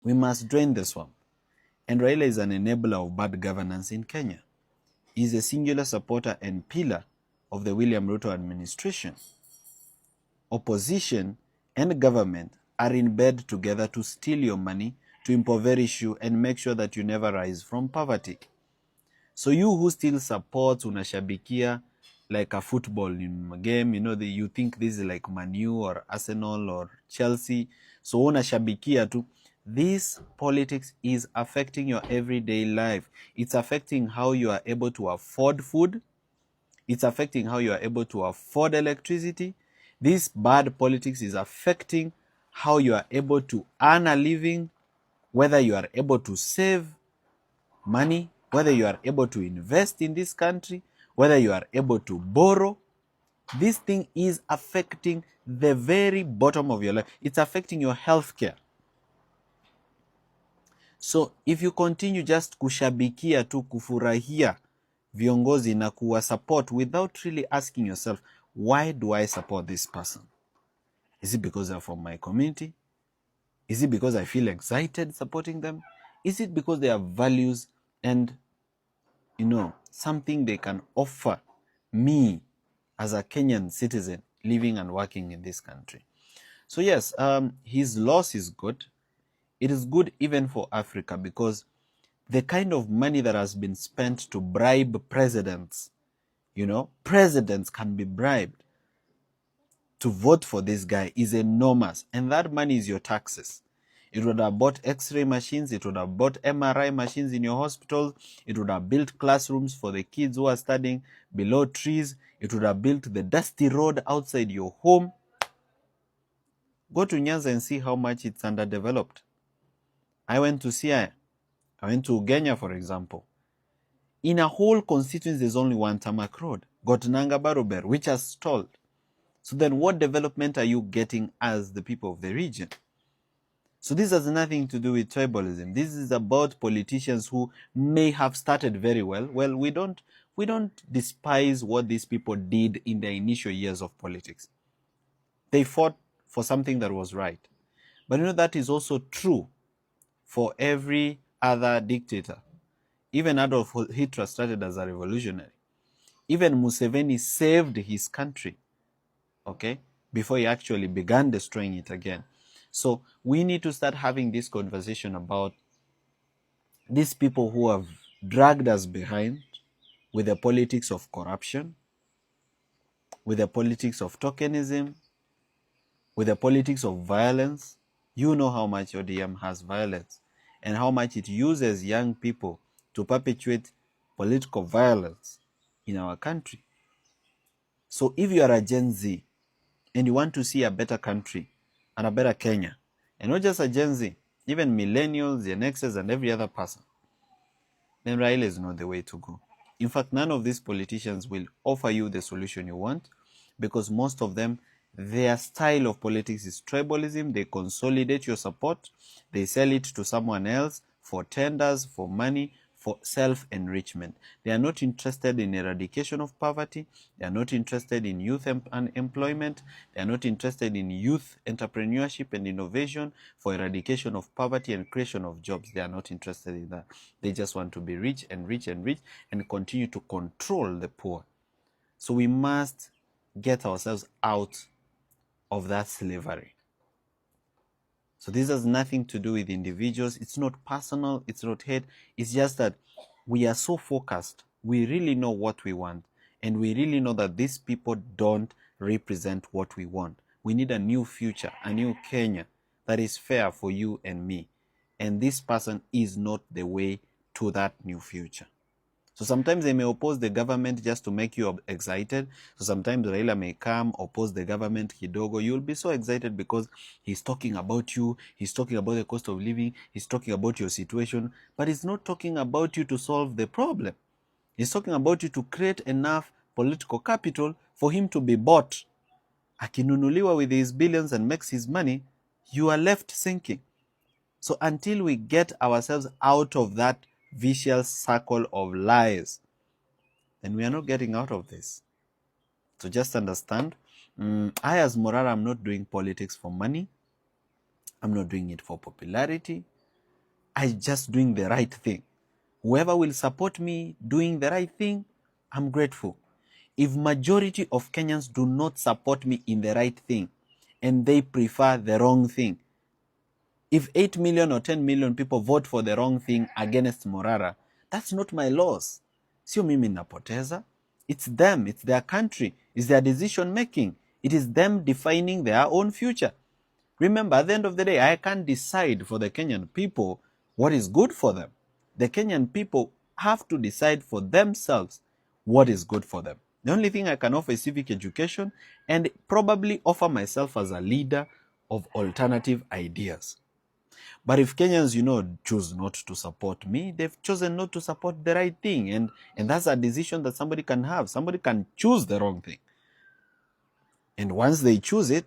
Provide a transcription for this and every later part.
We must drain the swamp. And Raila is an enabler of bad governance in Kenya. He is a singular supporter and pillar of the William Ruto administration. Opposition and government are in bed together to steal your money, to impoverish you, and make sure that you never rise from poverty. So you who still supports unashabikia like a football game, you think this is like Man U or Arsenal or Chelsea. So unashabikia tu. This politics is affecting your everyday life. It's affecting how you are able to afford food. It's affecting how you are able to afford electricity. This bad politics is affecting how you are able to earn a living, whether you are able to save money, whether you are able to invest in this country, whether you are able to borrow. This thing is affecting the very bottom of your life. It's affecting your health care. So if you continue just kushabikia tu, kufurahia viongozi na kuwa support without really asking yourself, why do I support this person? Is it because they're from my community? Is it because I feel excited supporting them? Is it because they have values and something they can offer me as a Kenyan citizen living and working in this country? So yes, his loss is good. It is good even for Africa, because the kind of money that has been spent to bribe presidents, presidents can be bribed to vote for this guy, is enormous. And that money is your taxes. It would have bought x-ray machines. It would have bought MRI machines in your hospital. It would have built classrooms for the kids who are studying below trees. It would have built the dusty road outside your home. Go to Nyanza and see how much it's underdeveloped. I went to Siaya. I went to Ugenya, for example. In a whole constituency, there's only one tarmac road, Gotenanga Barober, which has stalled. So then what development are you getting as the people of the region? So this has nothing to do with tribalism. This is about politicians who may have started very well. Well, we don't despise what these people did in their initial years of politics. They fought for something that was right. But that is also true for every other dictator. Even Adolf Hitler started as a revolutionary. Even Museveni saved his country, okay, before he actually began destroying it again. So we need to start having this conversation about these people who have dragged us behind with the politics of corruption, with the politics of tokenism, with the politics of violence. You know how much ODM has violence and how much it uses young people to perpetuate political violence in our country. So if you are a Gen Z and you want to see a better country and a better Kenya, and not just a Gen Z, even millennials, Gen Xers, and every other person, then Raila is not the way to go. In fact, none of these politicians will offer you the solution you want, because most of them, their style of politics is tribalism. They consolidate your support. They sell it to someone else for tenders, for money, for self-enrichment. They are not interested in eradication of poverty. They are not interested in youth unemployment. They are not interested in youth entrepreneurship and innovation for eradication of poverty and creation of jobs. They are not interested in that. They just want to be rich and rich and rich and continue to control the poor. So we must get ourselves out of that slavery. So this has nothing to do with individuals. It's not personal. It's not hate. It's just that we are so focused. We really know what we want. And we really know that these people don't represent what we want. We need a new future, a new Kenya that is fair for you and me. And this person is not the way to that new future. So sometimes they may oppose the government just to make you excited. So sometimes Raila may come, oppose the government kidogo. You'll be so excited because he's talking about you. He's talking about the cost of living. He's talking about your situation. But he's not talking about you to solve the problem. He's talking about you to create enough political capital for him to be bought. Akinunuliwa with his billions and makes his money, you are left sinking. So until we get ourselves out of that vicious circle of lies, then we are not getting out of this. So just understand, I as Morara, I'm not doing politics for money. I'm not doing it for popularity. I just doing the right thing. Whoever will support me doing the right thing, I'm grateful. If majority of Kenyans do not support me in the right thing and they prefer the wrong thing, if 8 million or 10 million people vote for the wrong thing against Morara, that's not my loss. Sio mimi napoteza. It's them, it's their country, it's their decision making. It is them defining their own future. Remember, at the end of the day, I can't decide for the Kenyan people what is good for them. The Kenyan people have to decide for themselves what is good for them. The only thing I can offer is civic education and probably offer myself as a leader of alternative ideas. But if Kenyans, choose not to support me, they've chosen not to support the right thing. And that's a decision that somebody can have. Somebody can choose the wrong thing. And once they choose it,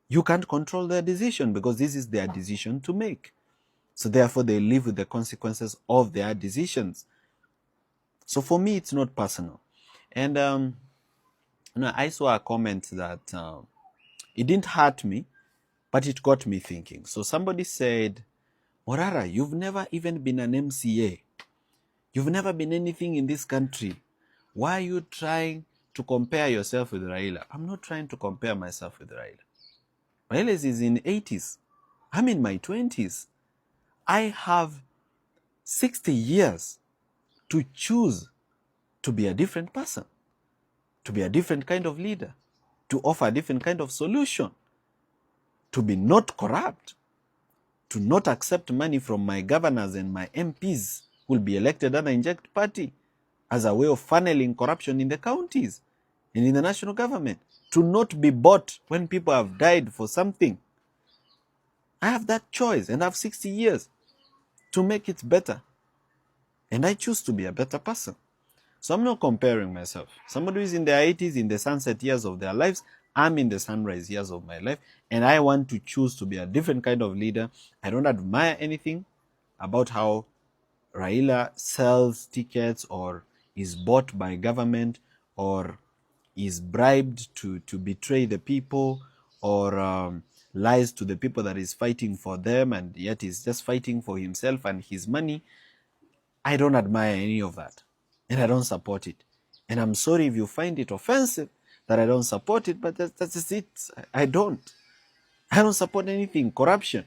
you can't control their decision because this is their decision to make. So therefore, they live with the consequences of their decisions. So for me, it's not personal. And I saw a comment that it didn't hurt me, but it got me thinking. So somebody said, Morara, you've never even been an MCA. You've never been anything in this country. Why are you trying to compare yourself with Raila? I'm not trying to compare myself with Raila. Raila is in 80s. I'm in my 20s. I have 60 years to choose to be a different person, to be a different kind of leader, to offer a different kind of solution, to be not corrupt, to not accept money from my governors and my MPs who will be elected under inject party as a way of funneling corruption in the counties and in the national government, to not be bought when people have died for something. I have that choice and I have 60 years to make it better. And I choose to be a better person. So I'm not comparing myself. Somebody who is in their 80s, in the sunset years of their lives, I'm in the sunrise years of my life. And I want to choose to be a different kind of leader. I don't admire anything about how Raila sells tickets or is bought by government or is bribed to betray the people or lies to the people that is fighting for them and yet is just fighting for himself and his money. I don't admire any of that and I don't support it. And I'm sorry if you find it offensive that I don't support it, but that's it. I don't support anything. Corruption.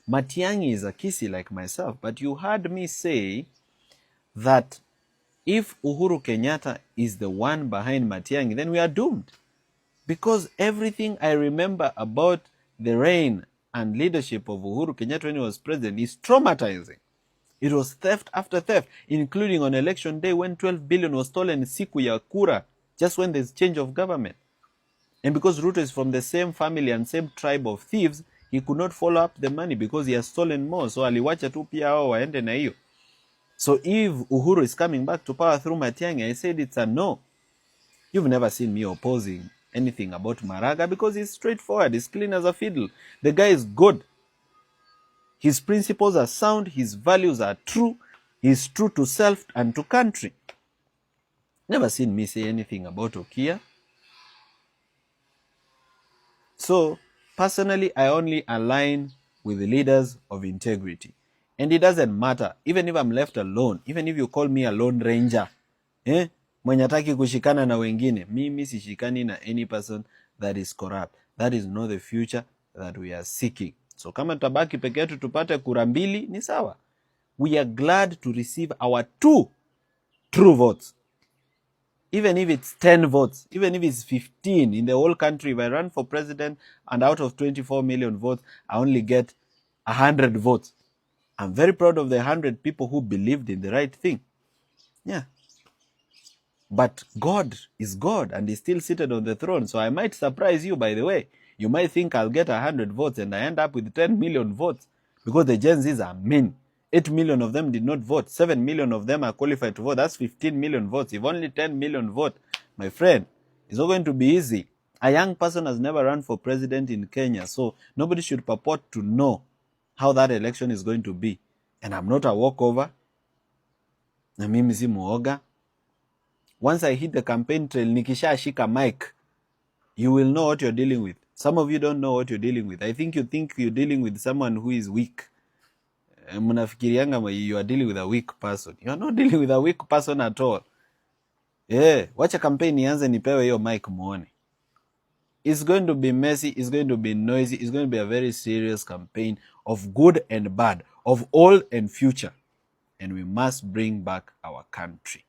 Matiang'i is a kisi like myself, but you heard me say that if Uhuru Kenyatta is the one behind Matiang'i, then we are doomed. Because everything I remember about the reign and leadership of Uhuru Kenyatta when he was president is traumatizing. It was theft after theft, including on election day when 12 billion was stolen siku ya kura, just when there's change of government. And because Ruto is from the same family and same tribe of thieves, he could not follow up the money because he has stolen more. So aliwacha tu pia hao waende na hiyo. So if Uhuru is coming back to power through Matiang'i, I said it's a no. You've never seen me opposing anything about Maraga because he's straightforward, he's clean as a fiddle. The guy is good. His principles are sound, his values are true, he's true to self and to country. Never seen me say anything about Okia. So, personally, I only align with the leaders of integrity. And it doesn't matter, even if I'm left alone, even if you call me a lone ranger, mwenye hataki kushikana na wengine, mimi sishikani na any person that is corrupt. That is not the future that we are seeking. So kama tutabaki peke yetu tupate kura mbili, ni sawa. We are glad to receive our 2 true votes. Even if it's 10 votes, even if it's 15 in the whole country, if I run for president and out of 24 million votes, I only get 100 votes. I'm very proud of the 100 people who believed in the right thing. Yeah. But God is God and he's still seated on the throne. So I might surprise you, by the way. You might think I'll get 100 votes and I end up with 10 million votes because the Gen Zs are mean. 8 million of them did not vote. 7 million of them are qualified to vote. That's 15 million votes. If only 10 million vote, my friend, it's not going to be easy. A young person has never run for president in Kenya, so nobody should purport to know how that election is going to be. And I'm not a walkover. Na mimi si muoga. Once I hit the campaign trail, nikisha shika mic, you will know what you're dealing with. Some of you don't know what you're dealing with. I think you're dealing with someone who is weak. Mnafikirianga you are dealing with a weak person. You are not dealing with a weak person at all. Wacha campaign ianze nipewe hiyo mic muone. It's going to be messy, it's going to be noisy, it's going to be a very serious campaign of good and bad, of old and future. And we must bring back our country.